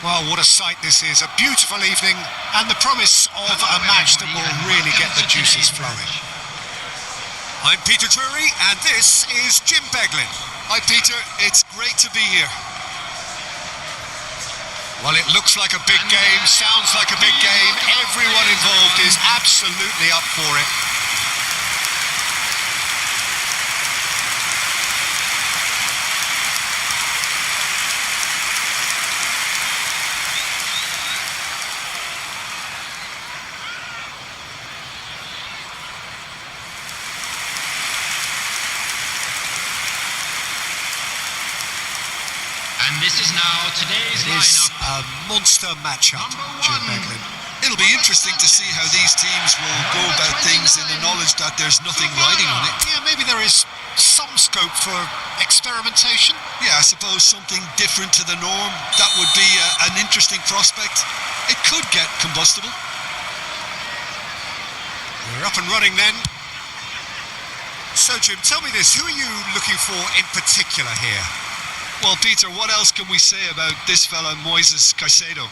Well, what a sight this is. A beautiful evening and the promise of a match that will really get the juices flowing. I'm Peter Drury and this is Jim Beglin. Hi Peter, it's great to be here. Well, it looks like a big game, sounds like a big game. Everyone involved is absolutely up for it. And this is now today's It's lineup. a monster matchup, Jim Beglin. It'll be interesting to see how these teams will go about things in the knowledge that there's nothing riding on it. Yeah, maybe there is some scope for experimentation. Yeah, I suppose something different to the norm. That would be an interesting prospect. It could get combustible. We're up and running then. So, Jim, tell me this. Who are you looking for in particular here? Well, Peter, what else can we say about this fella, Moises Caicedo?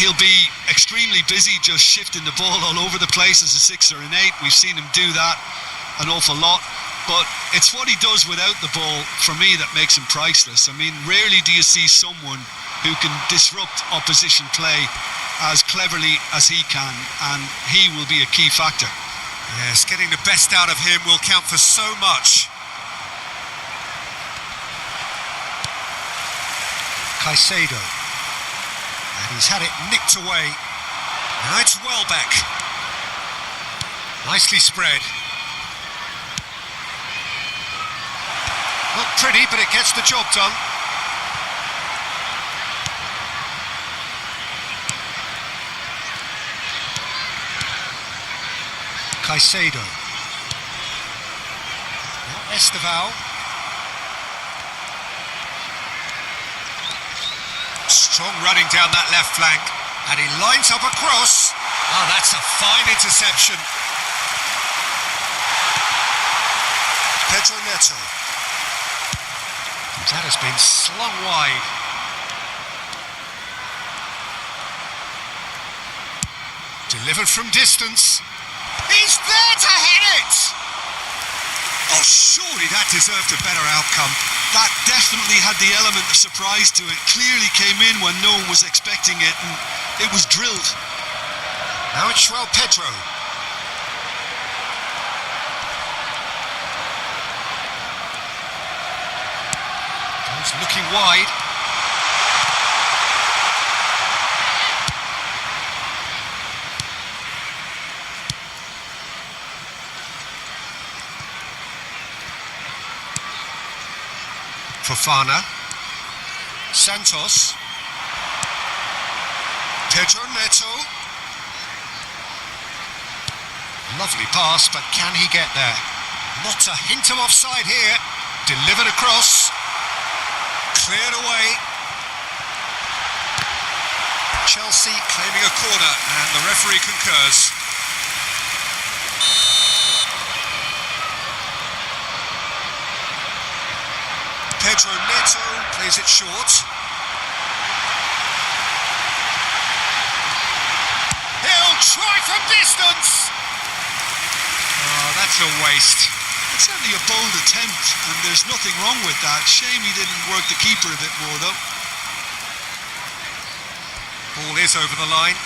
He'll be extremely busy just shifting the ball all over the place as a 6 or an 8. We've seen him do that an awful lot. But it's what he does without the ball, for me, that makes him priceless. I mean, rarely do you see someone who can disrupt opposition play as cleverly as he can, and he will be a key factor. Yes, getting the best out of him will count for so much. Caicedo. And he's had it nicked away. Now it's Welbeck. Nicely spread. Not pretty, but it gets the job done. Caicedo. Now Esteval. Strong running down that left flank, and he lines up a cross. Oh, that's a fine interception. Pedro Neto. That has been slung wide. Delivered from distance. He's there to hit it! Oh, surely that deserved a better outcome. That definitely had the element of surprise to it. Clearly came in when no one was expecting it, and it was drilled. Now it's João Pedro. Goes looking wide. Fofana. Santos. Pedro Neto. Lovely pass, but can he get there? Not a hint of offside here. Delivered across. Cleared away. Chelsea claiming a corner, and the referee concurs. Pedro Neto plays it short. He'll try from distance. Oh, that's a waste. It's certainly a bold attempt, and there's nothing wrong with that. Shame he didn't work the keeper a bit more, though. Ball is over the line.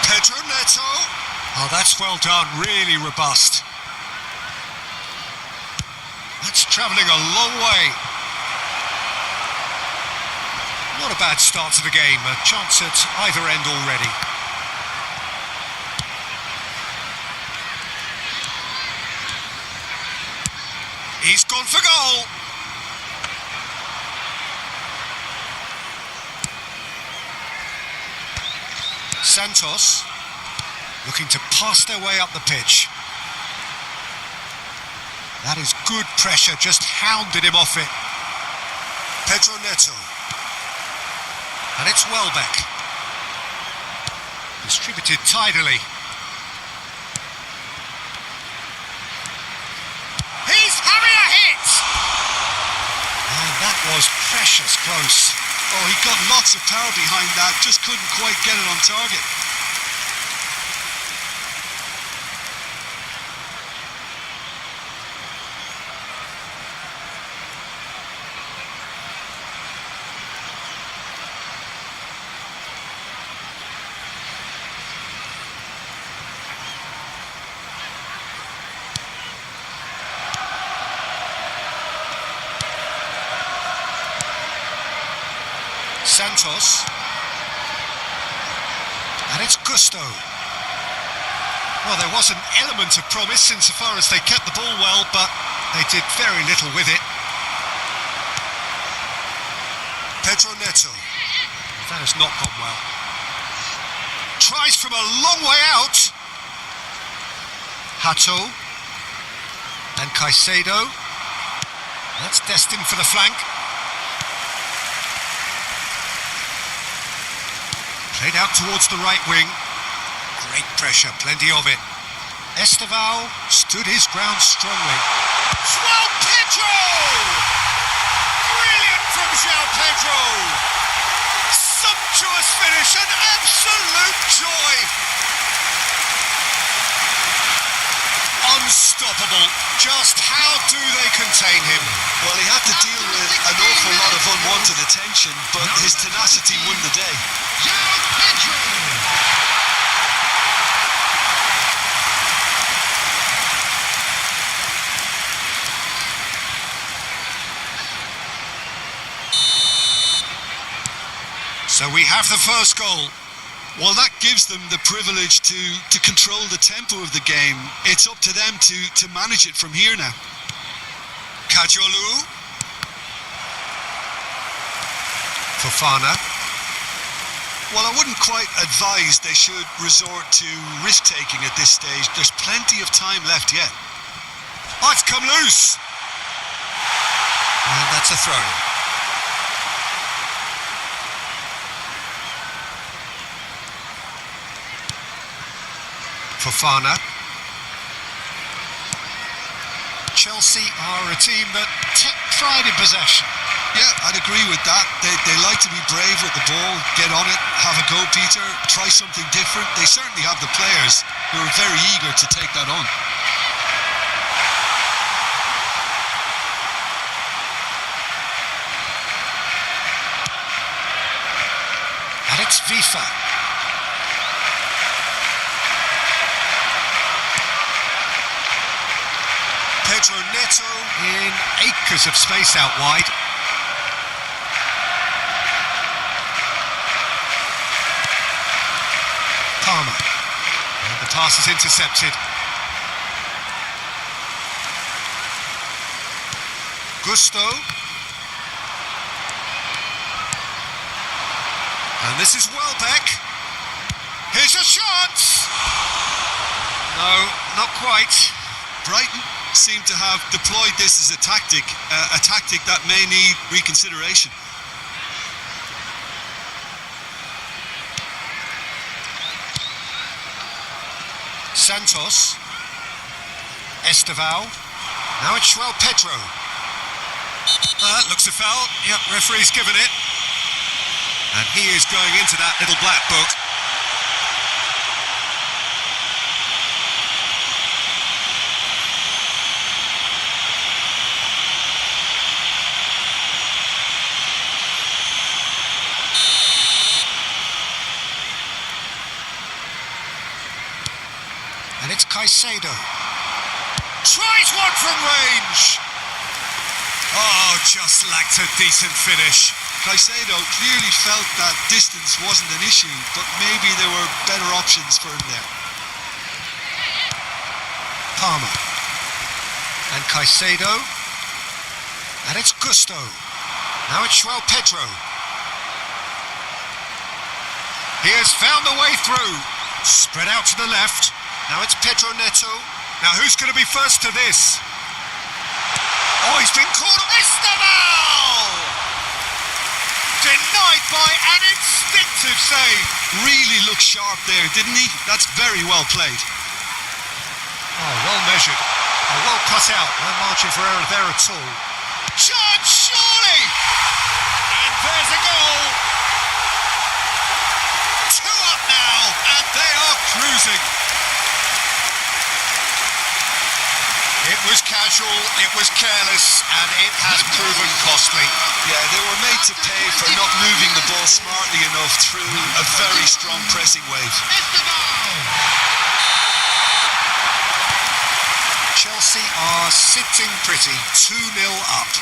Pedro Neto. Oh, that's well done, really robust. That's travelling a long way. Not a bad start to the game, a chance at either end already. He's gone for goal. Santos. Looking to pass their way up the pitch. That is good pressure, just hounded him off it. Pedro Neto. And it's Welbeck. Distributed tidily. Precious close. Oh, he got lots of power behind that, just couldn't quite get it on target. Santos, and it's Gusto. Well, there was an element of promise insofar as they kept the ball well, but they did very little with it. Pedro Neto, that has not gone well. Tries from a long way out. Hato and Caicedo. That's destined for the flank. Played out towards the right wing. Great pressure, plenty of it. Esteval stood his ground strongly. João Pedro! Brilliant from João Pedro! Sumptuous finish, an absolute joy! Unstoppable. Just how do they contain him? Well, he had to deal with an awful lot of unwanted attention, but his tenacity won the day. João Pedro. So we have the first goal. Well, that gives them the privilege to control the tempo of the game. It's up to them to manage it from here now. Kajolu. Fofana. Well, I wouldn't quite advise they should resort to risk-taking at this stage. There's plenty of time left yet. Oh, it's come loose. And that's a throw. Fofana. Chelsea are a team that take pride in possession. Yeah, I'd agree with that. They like to be brave with the ball, get on it, have a go, Peter, try something different. They certainly have the players who are very eager to take that on. And it's FIFA. Pedro Neto in acres of space out wide. Palmer. And the pass is intercepted. Gusto. And this is Welbeck. Here's a shot! No, not quite. Brighton seem to have deployed this as a tactic that may need reconsideration. Santos. Esteval. Now it's João Pedro. That looks a foul. Yep, referee's given it. And he is going into that little black book. And it's Caicedo. Tries one from range. Oh, just lacked a decent finish. Caicedo clearly felt that distance wasn't an issue, but maybe there were better options for him there. Palmer. And Caicedo. And it's Gusto. Now it's João Pedro. He has found the way through. Spread out to the left. Now it's Pedro Neto. Now who's going to be first to this? Oh, he's been caught. Esteval! Denied by an instinctive save. Really looked sharp there, didn't he? That's very well played. Oh, well measured. Oh, well cut out. No margin for error there at all. Chance, surely! And there's a goal! 2 up now, and they are cruising. It was casual, it was careless, and it has proven costly. Yeah, they were made to pay for not moving the ball smartly enough through a very strong pressing wave. Chelsea are sitting pretty, 2-0 up.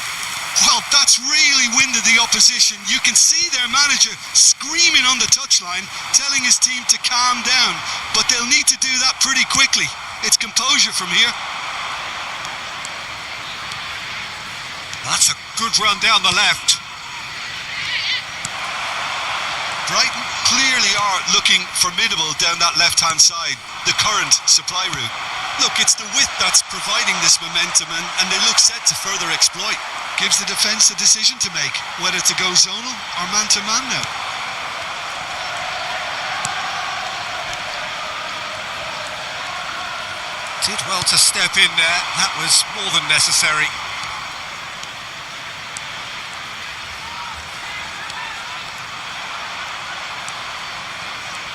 Well, that's really winded the opposition. You can see their manager screaming on the touchline, telling his team to calm down, but they'll need to do that pretty quickly. It's composure from here. That's a good run down the left. Brighton clearly are looking formidable down that left-hand side, the current supply route. Look, it's the width that's providing this momentum, and they look set to further exploit. Gives the defence a decision to make, whether to go zonal or man-to-man now. Did well to step in there. That was more than necessary.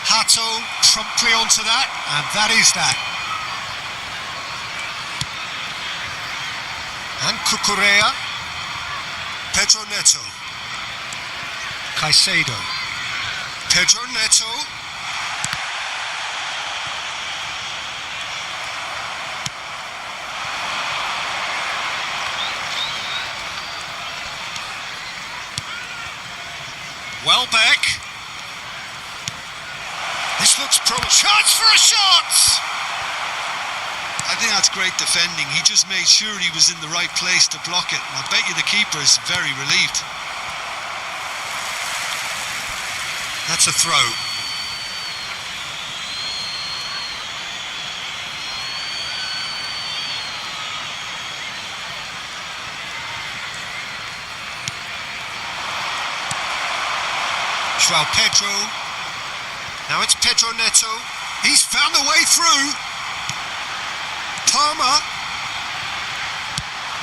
Hato promptly onto that, and that is that. And Cucurella, Pedro Neto, Caicedo, Pedro Neto, Welbeck. This looks chance for a shot! I think that's great defending. He just made sure he was in the right place to block it. And I bet you the keeper is very relieved. That's a throw. João Pedro. Now it's Pedro Neto. He's found a way through. Palmer.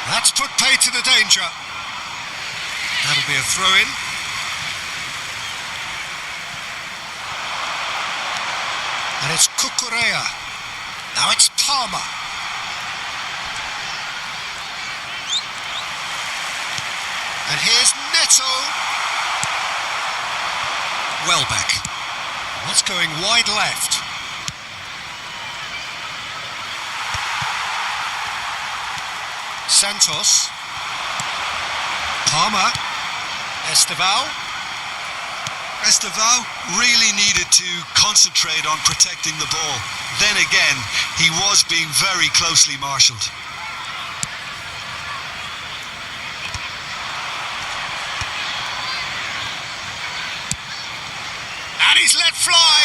That's put paid to the danger. That'll be a throw-in. And it's Cucurella. Now it's Palmer. And here's Neto. Welbeck. That's going wide left. Santos. Palmer. Esteval. Esteval really needed to concentrate on protecting the ball. Then again, he was being very closely marshalled. And he's let fly.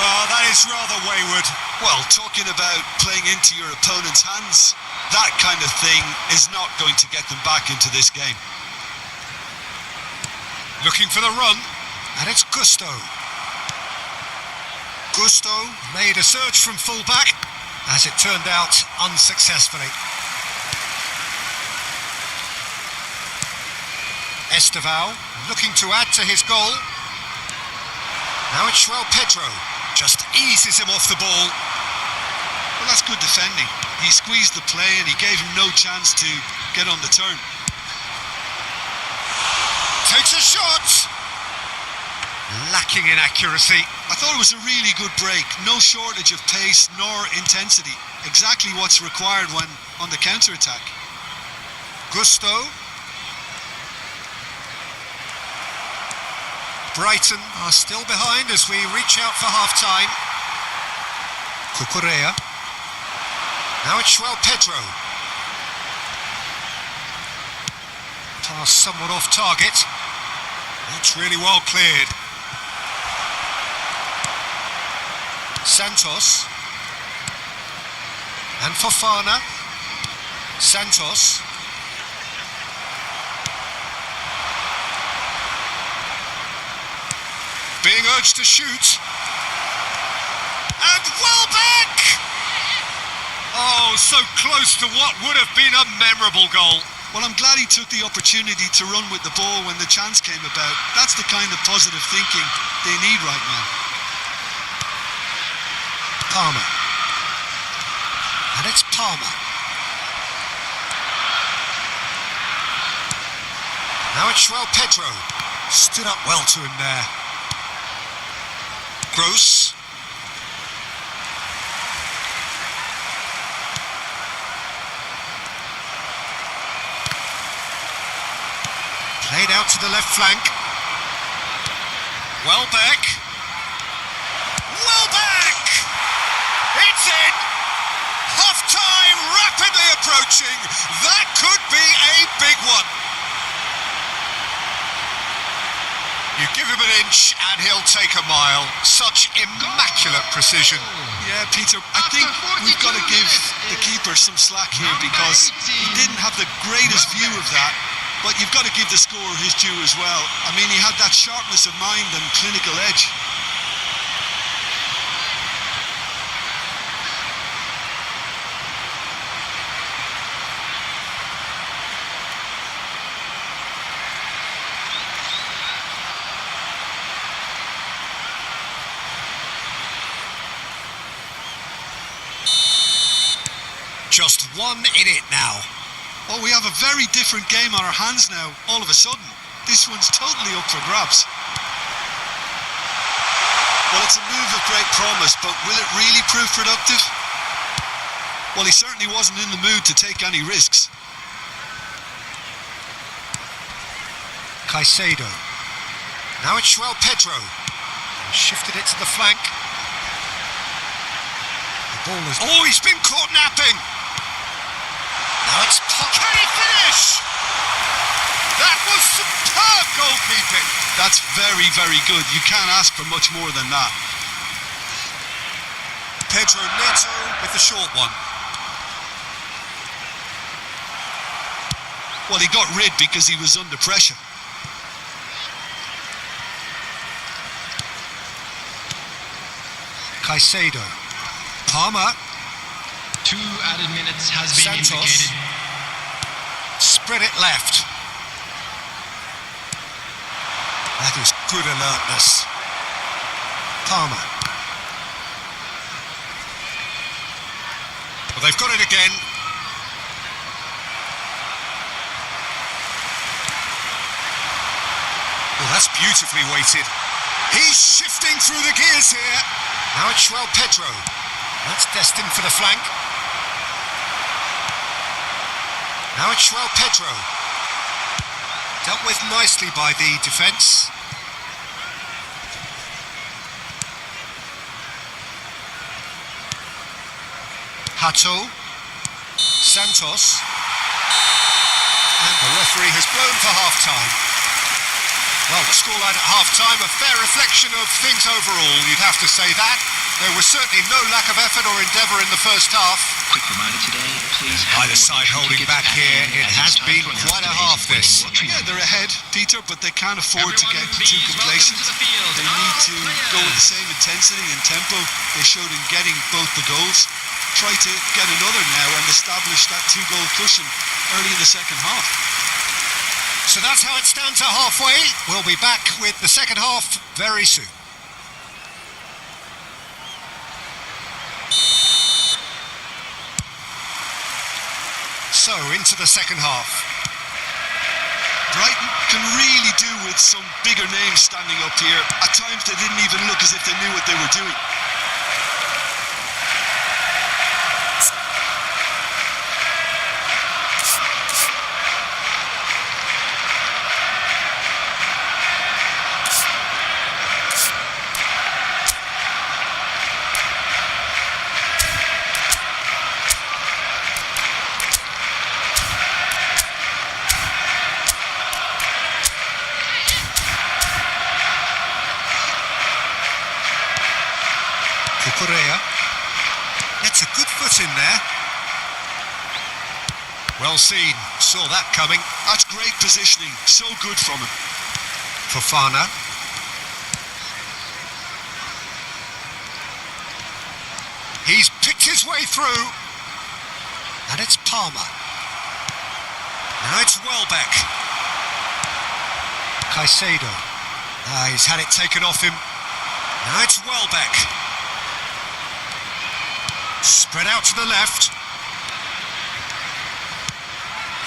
Oh, that is rather wayward. Well, talking about playing into your opponent's hands, that kind of thing is not going to get them back into this game. Looking for the run, and it's Gusto. Gusto made a surge from full-back, as it turned out unsuccessfully. Esteval looking to add to his goal. Now it's João Pedro, just eases him off the ball. Well, that's good defending. He squeezed the play and he gave him no chance to get on the turn. Takes a shot. Lacking in accuracy. I thought it was a really good break. No shortage of pace nor intensity. Exactly what's required when on the counter-attack. Gusto. Brighton are still behind as we reach out for half-time. Cucurella. Now it's João Pedro. Pass somewhat off target. That's really well cleared. Santos. And Fofana. Santos. Being urged to shoot. And Welbeck! Oh, so close to what would have been a memorable goal. Well, I'm glad he took the opportunity to run with the ball when the chance came about. That's the kind of positive thinking they need right now. Palmer. And it's Palmer. Now it's Pedro. Stood up well to him there. Gross. Played out to the left flank. Welbeck. Welbeck! It's in! Half-time rapidly approaching. That could be a big one. You give him an inch and he'll take a mile. Such immaculate precision. Yeah, Peter, I think we've got to give the keeper some slack here because he didn't have the greatest view of that, but you've got to give the scorer his due as well. I mean, he had that sharpness of mind and clinical edge. Just one in it now. Oh, we have a very different game on our hands now, all of a sudden. This one's totally up for grabs. Well, it's a move of great promise, but will it really prove productive? Well, he certainly wasn't in the mood to take any risks. Caicedo. Now it's Pedro. He shifted it to the flank. The ball is... Oh, he's been caught napping! Now it's... Can he finish? That was superb goalkeeping. That's very, very good. You can't ask for much more than that. Pedro Neto with the short one. Well, he got rid because he was under pressure. Caicedo. Palmer. 2 added minutes has been Santos. indicated. Spread it left. That is good alertness. Palmer. Well, they've got it again. Well, that's beautifully weighted. He's shifting through the gears here. Now it's Pedro. That's destined for the flank. Now it's Pedro. Dealt with nicely by the defence. Hato. Santos. And the referee has blown for half-time. Well, the scoreline at half-time, a fair reflection of things overall, you'd have to say that. There was certainly no lack of effort or endeavour in the first half. Quick reminder today, please. Either side holding back here, it has been quite a half this. Yeah, they're ahead, Peter, but they can't afford to get too complacent. They need to go with the same intensity and tempo they showed in getting both the goals. Try to get another now and establish that 2-goal cushion early in the second half. So that's how it stands at halfway. We'll be back with the second half very soon. So, into the second half. Brighton can really do with some bigger names standing up here. At times they didn't even look as if they knew what they were doing. Gets a good foot in there. Well seen, saw that coming. That's great positioning, so good from him. Fofana. He's picked his way through. And it's Palmer. Now it's Welbeck. Caicedo. He's had it taken off him. Now it's Welbeck. Spread out to the left.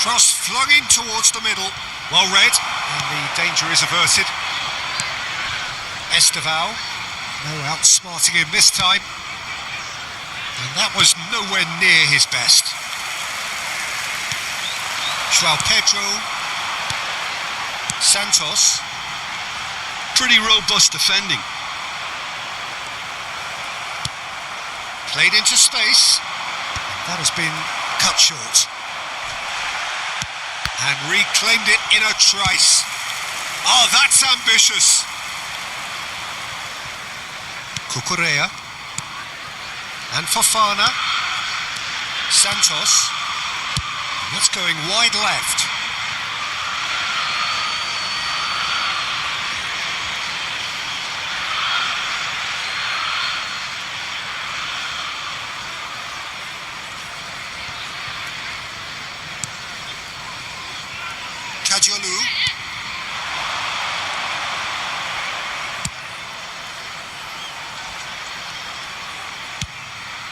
Cross flung in towards the middle. Well read, and the danger is averted. Esteval. No outsmarting him this time. And that was nowhere near his best. João Pedro. Santos. Pretty robust defending. Played into space. That has been cut short. And reclaimed it in a trice. Oh, that's ambitious. Cucurella. And Fofana. Santos. That's going wide left. Kadiolu.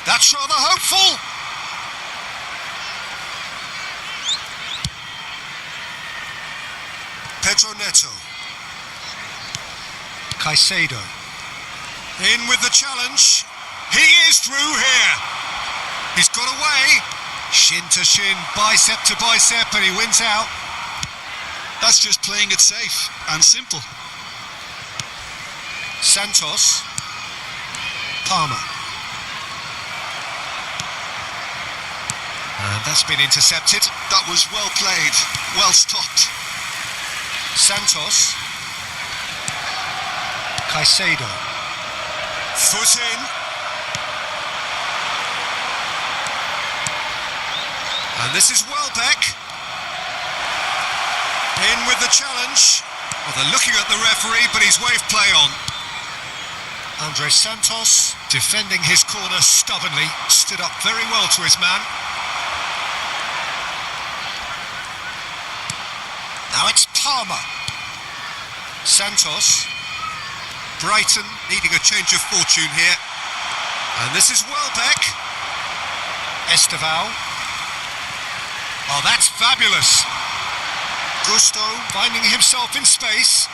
That's rather hopeful. Pedro Neto. Caicedo. In with the challenge. He is through here. He's got away. Shin to shin, bicep to bicep, and he wins out. That's just playing it safe and simple. Santos. Palmer. And that's been intercepted. That was well played, well stopped. Santos. Caicedo. Foot in. And this is Welbeck. In with the challenge. Well, they're looking at the referee, but he's waved play on. Andre Santos defending his corner stubbornly. Stood up very well to his man. Now it's Palmer. Santos. Brighton needing a change of fortune here. And this is Welbeck. Esteval. Oh, that's fabulous. Gusto finding himself in space.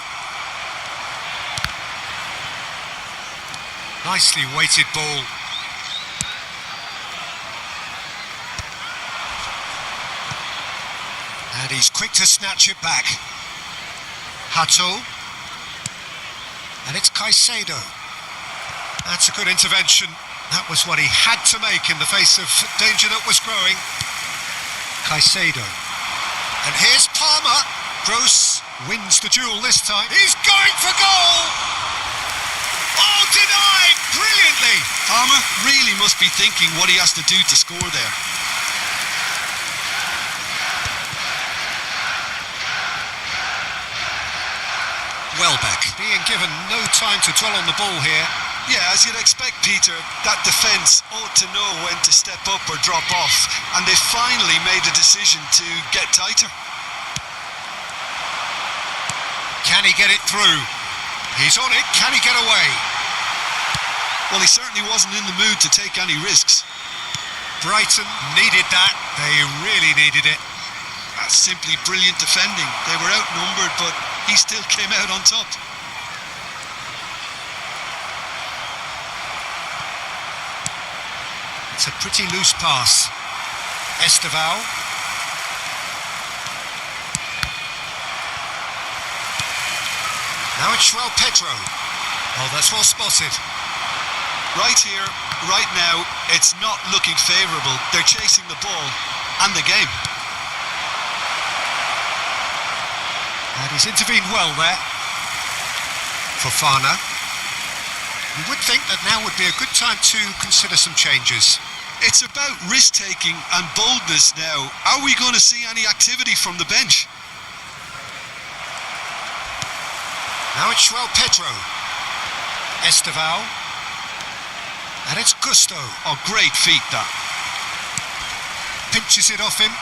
Nicely weighted ball. And he's quick to snatch it back. Hato. And it's Caicedo. That's a good intervention. That was what he had to make in the face of danger that was growing. Caicedo. And here's Palmer. Gross wins the duel this time. He's going for goal! Oh, denied! Brilliantly! Palmer really must be thinking what he has to do to score there. Welbeck being given no time to dwell on the ball here. Yeah, as you'd expect, Peter, that defence ought to know when to step up or drop off, and they finally made a decision to get tighter. Can he get it through? He's on it. Can he get away? Well, he certainly wasn't in the mood to take any risks. Brighton needed that. They really needed it. That's simply brilliant defending. They were outnumbered, but he still came out on top. It's a pretty loose pass. Esteval. Now it's João Pedro. Oh, that's well spotted. Right here, right now, it's not looking favourable. They're chasing the ball and the game. And he's intervened well there. Fofana. You would think that now would be a good time to consider some changes. It's about risk-taking and boldness now. Are we going to see any activity from the bench? Now it's João Pedro. Esteval. And it's Gusto. Oh, great feat, that. Pinches it off him.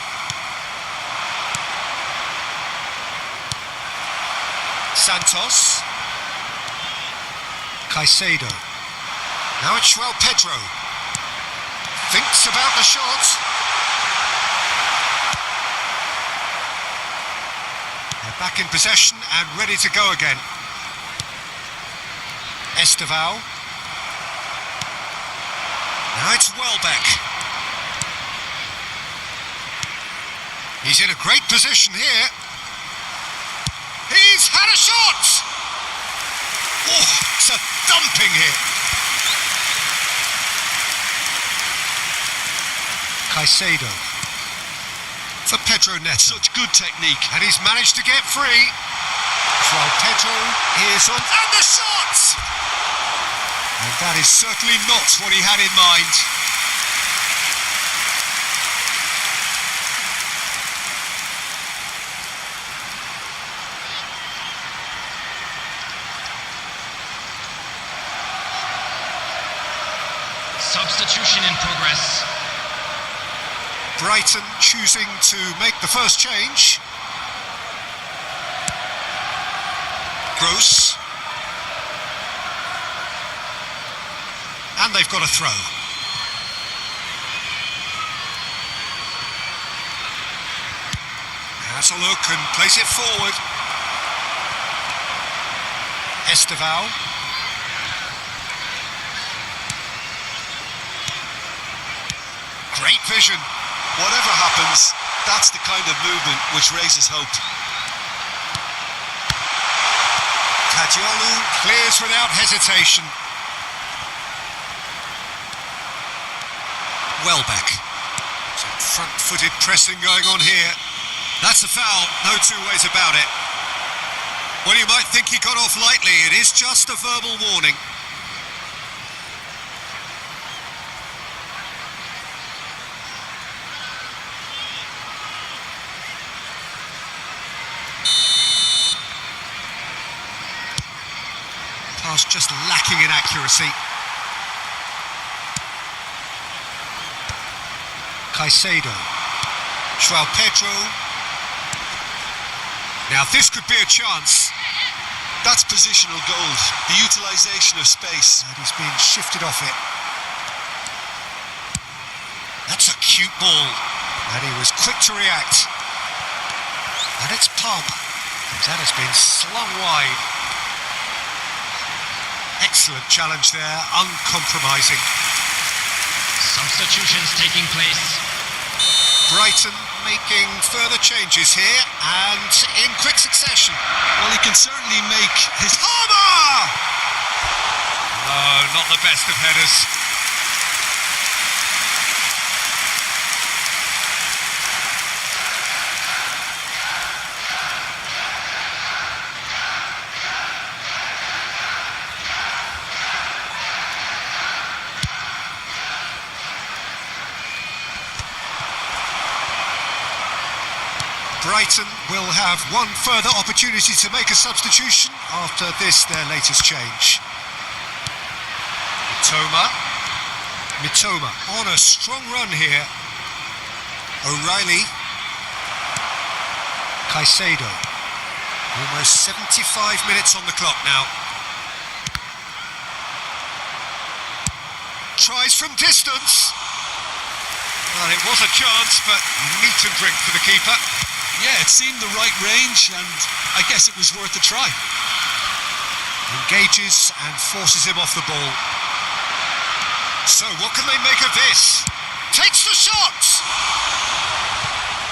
Santos. Caicedo. Now it's João Pedro. Thinks about the shot. They're back in possession and ready to go again. Esteval. Now it's Welbeck. He's in a great position here. He's had a shot! Oh, it's a thumping hit. Caicedo. For Pedro Neto. Such good technique. And he's managed to get free. João Pedro is on. And the shot! And that is certainly not what he had in mind. Substitution in progress. Brighton choosing to make the first change. Gross. And they've got a throw. Has a look and plays it forward. Esteval. Great vision. Whatever happens, that's the kind of movement which raises hope. Tadiolu clears without hesitation. Welbeck. Some front-footed pressing going on here. That's a foul, no two ways about it. Well, you might think he got off lightly. It is just a verbal warning. Pass just lacking in accuracy. Caicedo. João Pedro. Now this could be a chance. That's positional gold, the utilisation of space. And he's being shifted off it. That's a cute ball. And he was quick to react. And it's Palmer. That has been slung wide. Excellent challenge there, uncompromising. Substitutions taking place. Brighton making further changes here and in quick succession. Well, he can certainly make his... Palmer! No, not the best of headers. Brighton will have one further opportunity to make a substitution after this, their latest change. Mitoma on a strong run here. O'Reilly. Caicedo. Almost 75 minutes on the clock now. Tries from distance. Well, it was a chance, but meat and drink for the keeper. Yeah, it seemed the right range, and I guess it was worth a try. Engages and forces him off the ball. So, what can they make of this? Takes the shot!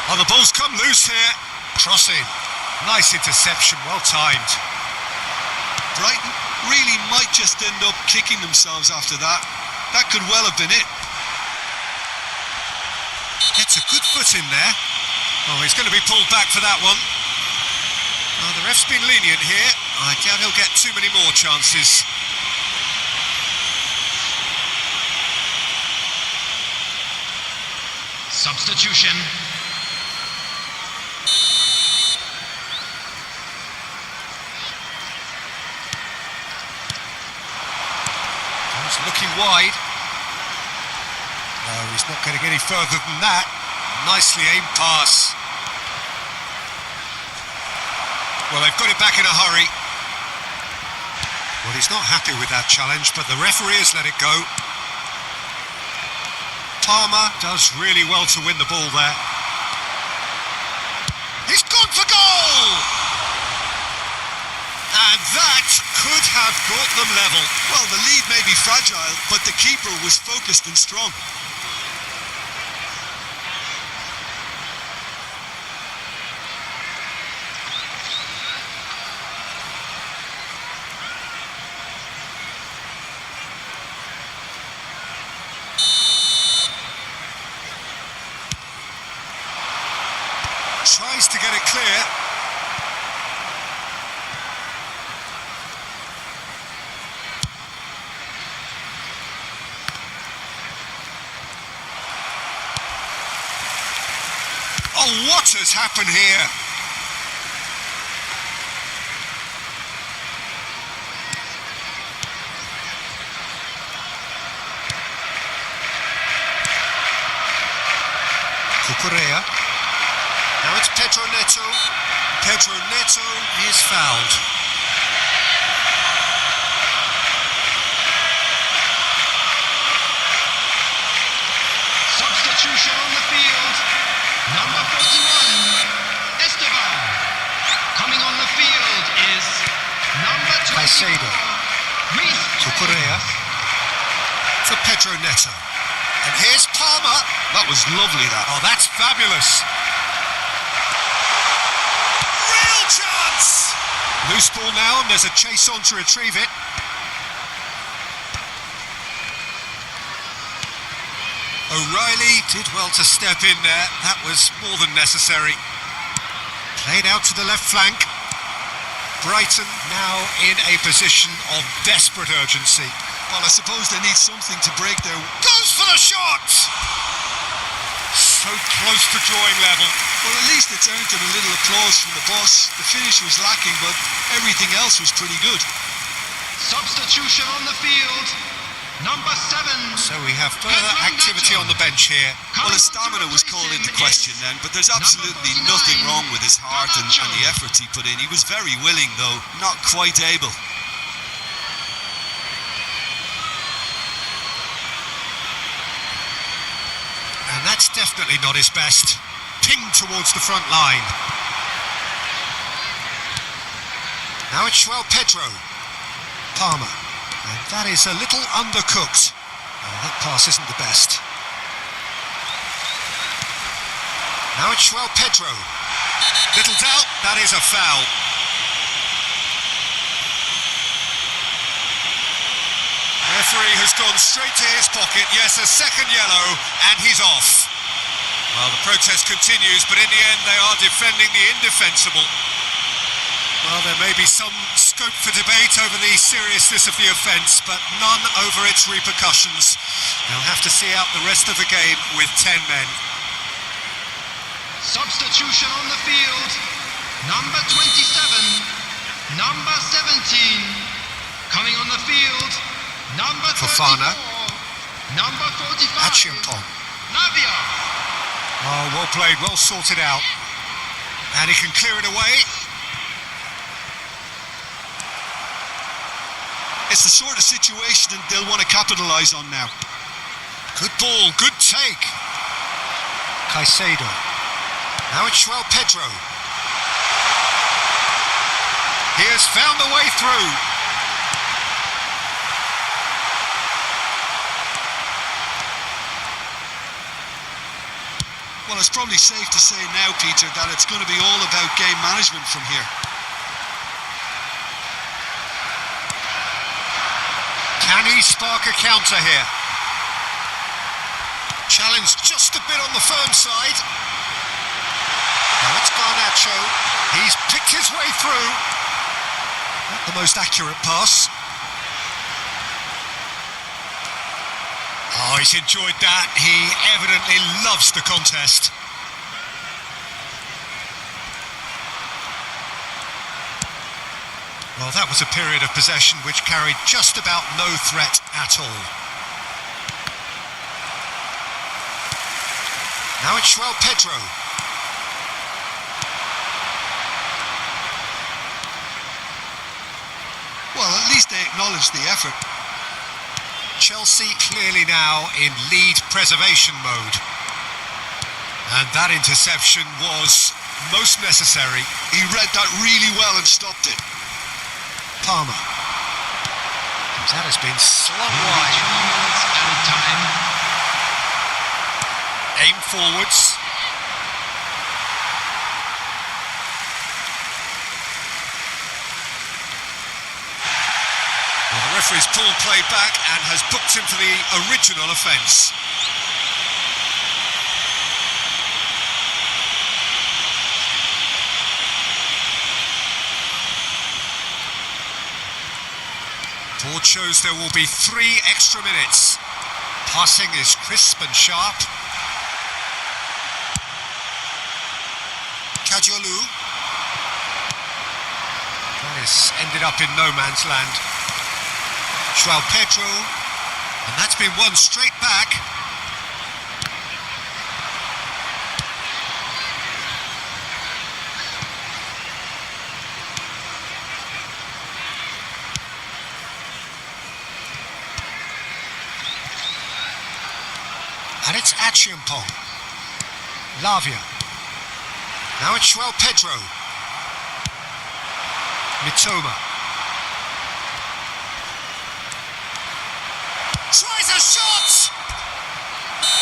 Oh, the ball's come loose here. Crossing. Nice interception, well timed. Brighton really might just end up kicking themselves after that. That could well have been it. Gets a good foot in there. Oh, he's going to be pulled back for that one. Oh, the ref's been lenient here. I doubt he'll get too many more chances. Substitution. He's looking wide. No, he's not getting any further than that. Nicely aimed pass. Well, they've got it back in a hurry. Well, he's not happy with that challenge, but the referee has let it go. Palmer does really well to win the ball there. He's gone for goal! And that could have brought them level. Well, the lead may be fragile, but the keeper was focused and strong. Tries to get it clear. Oh, what has happened here? Cucurella. Now it's Pedro Neto. Pedro Neto is fouled. Substitution on the field. Number 41, Esteban. Coming on the field is number 24, Caicedo. Cucurella for Pedro Neto. And here's Palmer. That was lovely, that. Oh, that's fabulous. Real chance! Loose ball now, and there's a chase on to retrieve it. O'Reilly did well to step in there. That was more than necessary. Played out to the left flank. Brighton now in a position of desperate urgency. Well, I suppose they need something to break their... Goes for the shot! So close to drawing level. Well, at least it's earned them a little applause from the boss. The finish was lacking, but everything else was pretty good. Substitution on the field. Number 7. So we have further activity on the bench here. Well, his stamina was called into question then, but there's absolutely nothing wrong with his heart and the efforts he put in. He was very willing, though, not quite able. And that's definitely not his best. Pinged towards the front line. Now it's João Pedro. Palmer. And that is a little undercooked. That pass isn't the best. Now it's João Pedro. Little doubt, that is a foul. Referee has gone straight to his pocket. Yes, a second yellow, and he's off. Well, the protest continues, but in the end they are defending the indefensible. Well, there may be some scope for debate over the seriousness of the offence, but none over its repercussions. They'll have to see out the rest of the game with 10 men. Substitution on the field. Number 27. Number 17. Coming on the field. Number 34. Fofana. Number 45. Achiampong. Navia. Oh, well played, well sorted out. And he can clear it away. It's the sort of situation that they'll want to capitalise on now. Good ball, good take. Caicedo. Now it's João Pedro. He has found a way through. Well, it's probably safe to say now, Peter, that it's going to be all about game management from here. Can he spark a counter here? Challenge just a bit on the firm side. Now it's Garnacho. He's picked his way through. Not the most accurate pass. Oh, he's enjoyed that. He evidently loves the contest. Well, that was a period of possession which carried just about no threat at all. Now it's João Pedro. least they acknowledge the effort. Chelsea clearly now in lead preservation mode. And that interception was most necessary. He read that really well and stopped it. Palmer. That has been slung wide. 3 minutes added time. Aim forwards. Well, the referee's pulled play back and has booked him for the original offence. Board shows there will be 3 extra minutes. Passing is crisp and sharp. Kajolu. That has ended up in no man's land. João Pedro. And that's been won straight back. And it's Achiampong. Lavia. Now it's João Pedro. Mitoma. Tries a shot!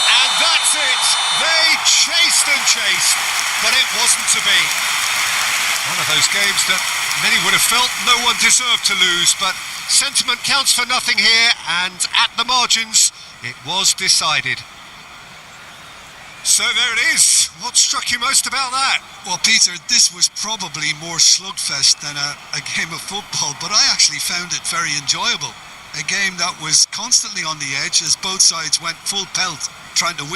And that's it. They chased and chased, but it wasn't to be. One of those games that many would have felt no one deserved to lose, but sentiment counts for nothing here, and at the margins, it was decided. So there it is. What struck you most about that? Well, Peter, this was probably more slugfest than a game of football, but I actually found it very enjoyable. A game that was constantly on the edge as both sides went full pelt trying to win.